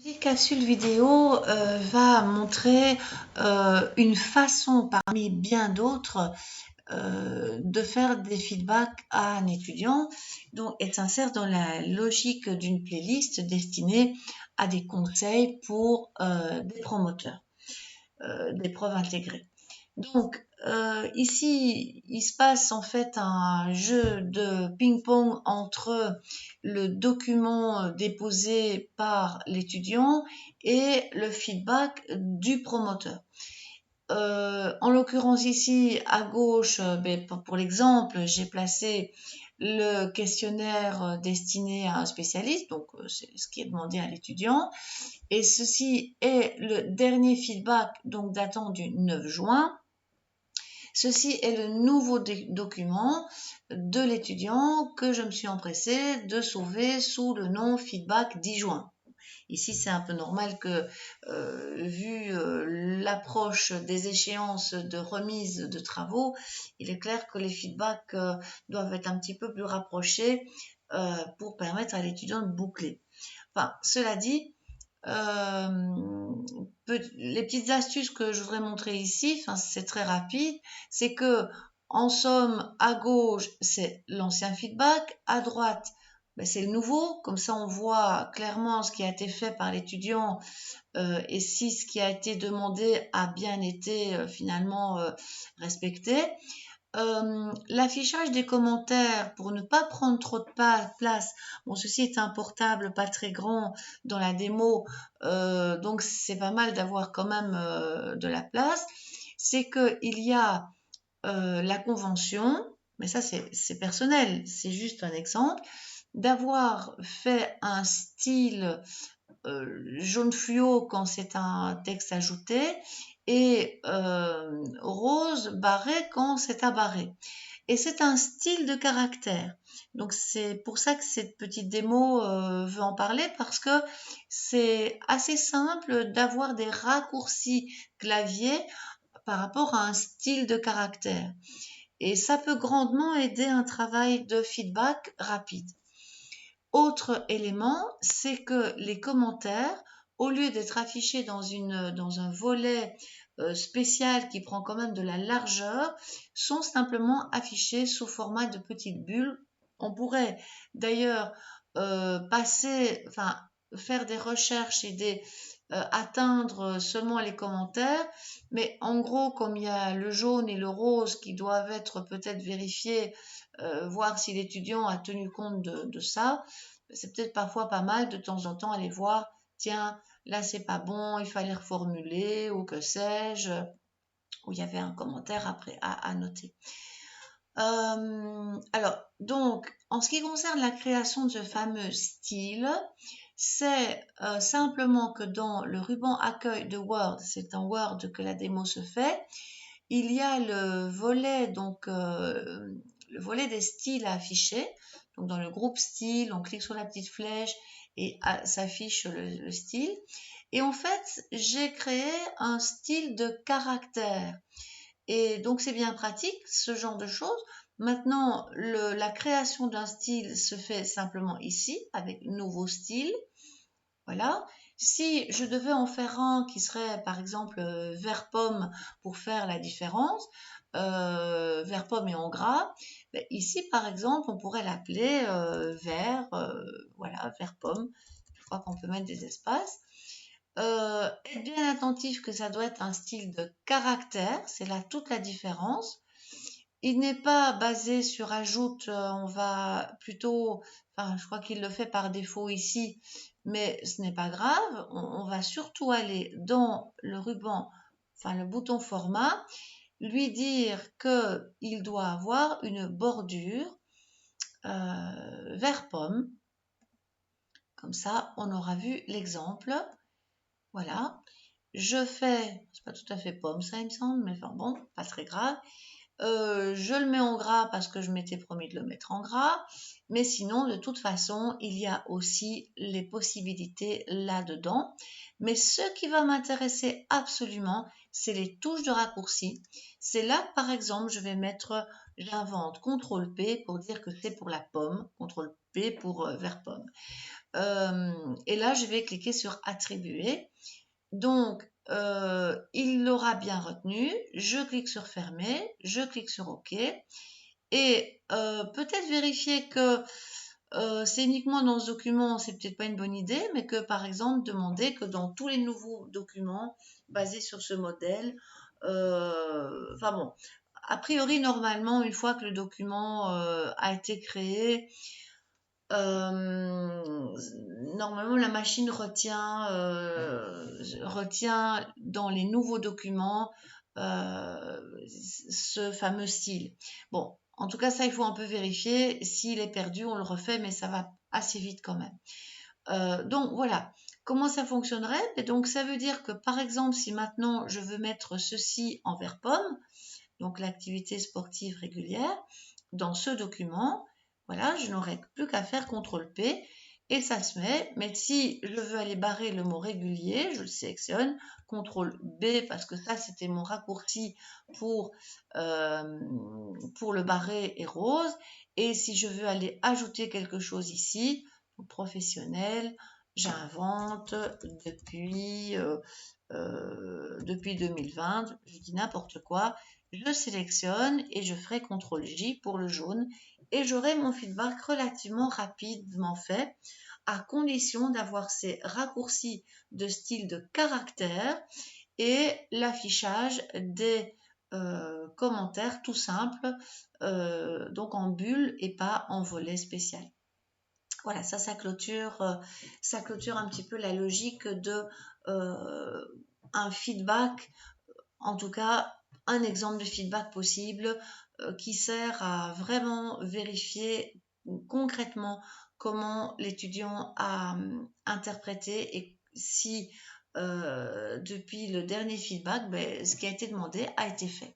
Petite capsule vidéo va montrer une façon parmi bien d'autres de faire des feedbacks à un étudiant. Donc, elle s'insère dans la logique d'une playlist destinée à des conseils pour des promoteurs, des profs intégrés. Donc, ici, il se passe en fait un jeu de ping-pong entre le document déposé par l'étudiant et le feedback du promoteur. En l'occurrence ici, à gauche, pour l'exemple, j'ai placé le questionnaire destiné à un spécialiste, donc c'est ce qui est demandé à l'étudiant. Et ceci est le dernier feedback, donc datant du 9 juin. Ceci est le nouveau document de l'étudiant que je me suis empressée de sauver sous le nom feedback 10 juin. Ici, c'est un peu normal que, vu l'approche des échéances de remise de travaux, il est clair que les feedbacks doivent être un petit peu plus rapprochés pour permettre à l'étudiant de boucler. Enfin, cela dit, les petites astuces que je voudrais montrer ici, c'est très rapide, c'est que en somme, à gauche, c'est l'ancien feedback, à droite, c'est le nouveau, comme ça on voit clairement ce qui a été fait par l'étudiant et si ce qui a été demandé a bien été finalement respecté. L'affichage des commentaires pour ne pas prendre trop de place. Bon, ceci est un portable pas très grand dans la démo, donc c'est pas mal d'avoir quand même de la place. C'est qu'il y a la convention, mais ça c'est personnel, c'est juste un exemple, d'avoir fait un style jaune fluo quand c'est un texte ajouté et rose barré quand c'est à barrer. Et c'est un style de caractère. Donc c'est pour ça que cette petite démo veut en parler parce que c'est assez simple d'avoir des raccourcis clavier par rapport à un style de caractère. Et ça peut grandement aider un travail de feedback rapide. Autre élément, c'est que les commentaires, au lieu d'être affichés dans un volet spécial qui prend quand même de la largeur, sont simplement affichés sous format de petites bulles. On pourrait d'ailleurs faire des recherches et atteindre seulement les commentaires, mais en gros, comme il y a le jaune et le rose qui doivent être peut-être vérifiés, voir si l'étudiant a tenu compte de ça, c'est peut-être parfois pas mal de temps en temps aller voir, tiens, là c'est pas bon, il fallait reformuler ou que sais-je, où il y avait un commentaire après à noter. Alors, donc, en ce qui concerne la création de ce fameux style, c'est simplement que dans le ruban accueil de Word, c'est en Word que la démo se fait, il y a le volet, le volet des styles à afficher. Donc, dans le groupe style, on clique sur la petite flèche et s'affiche le style. Et en fait, j'ai créé un style de caractère. Et donc, c'est bien pratique, ce genre de choses. Maintenant, la création d'un style se fait simplement ici, avec nouveau style. Voilà. Si je devais en faire un qui serait, par exemple, vert pomme pour faire la différence, vert pomme et en gras, ici, par exemple, on pourrait l'appeler vert, voilà, vert pomme. Je crois qu'on peut mettre des espaces. Être bien attentif que ça doit être un style de caractère, c'est là toute la différence. Il n'est pas basé sur ajoute, on va plutôt, je crois qu'il le fait par défaut ici, mais ce n'est pas grave. On va surtout aller dans le ruban, le bouton format, lui dire qu'il doit avoir une bordure vert pomme. Comme ça, on aura vu l'exemple. Voilà. Je fais, c'est pas tout à fait pomme ça il me semble, mais enfin bon, pas très grave. Je le mets en gras parce que je m'étais promis de le mettre en gras, mais sinon de toute façon il y a aussi les possibilités là-dedans. Mais ce qui va m'intéresser absolument, c'est les touches de raccourci. C'est là par exemple je vais mettre, j'invente CTRL P pour dire que c'est pour la pomme, CTRL P pour vert pomme. Et là, je vais cliquer sur attribuer. Donc, il l'aura bien retenu. Je clique sur fermer, je clique sur OK. Et peut-être vérifier que c'est uniquement dans ce document, c'est peut-être pas une bonne idée, mais que par exemple, demander que dans tous les nouveaux documents basés sur ce modèle, enfin bon, a priori, normalement, une fois que le document a été créé, normalement, la machine retient dans les nouveaux documents ce fameux style. Bon, en tout cas, ça, il faut un peu vérifier. S'il est perdu, on le refait, mais ça va assez vite quand même. Donc voilà, comment ça fonctionnerait? Et donc ça veut dire que par exemple, si maintenant je veux mettre ceci en vert pomme, donc l'activité sportive régulière, dans ce document, voilà, je n'aurai plus qu'à faire CTRL-P et ça se met. Mais si je veux aller barrer le mot régulier, je le sélectionne, CTRL-B parce que ça c'était mon raccourci pour le barrer et rose. Et si je veux aller ajouter quelque chose ici, professionnel, j'invente depuis 2020, je dis n'importe quoi, je sélectionne et je ferai CTRL-J pour le jaune et j'aurai mon feedback relativement rapidement fait à condition d'avoir ces raccourcis de style de caractère et l'affichage des commentaires tout simples, donc en bulle et pas en volet spécial. Voilà, ça clôture un petit peu la logique de un feedback, en tout cas un exemple de feedback possible qui sert à vraiment vérifier concrètement comment l'étudiant a interprété et si depuis le dernier feedback, ce qui a été demandé a été fait.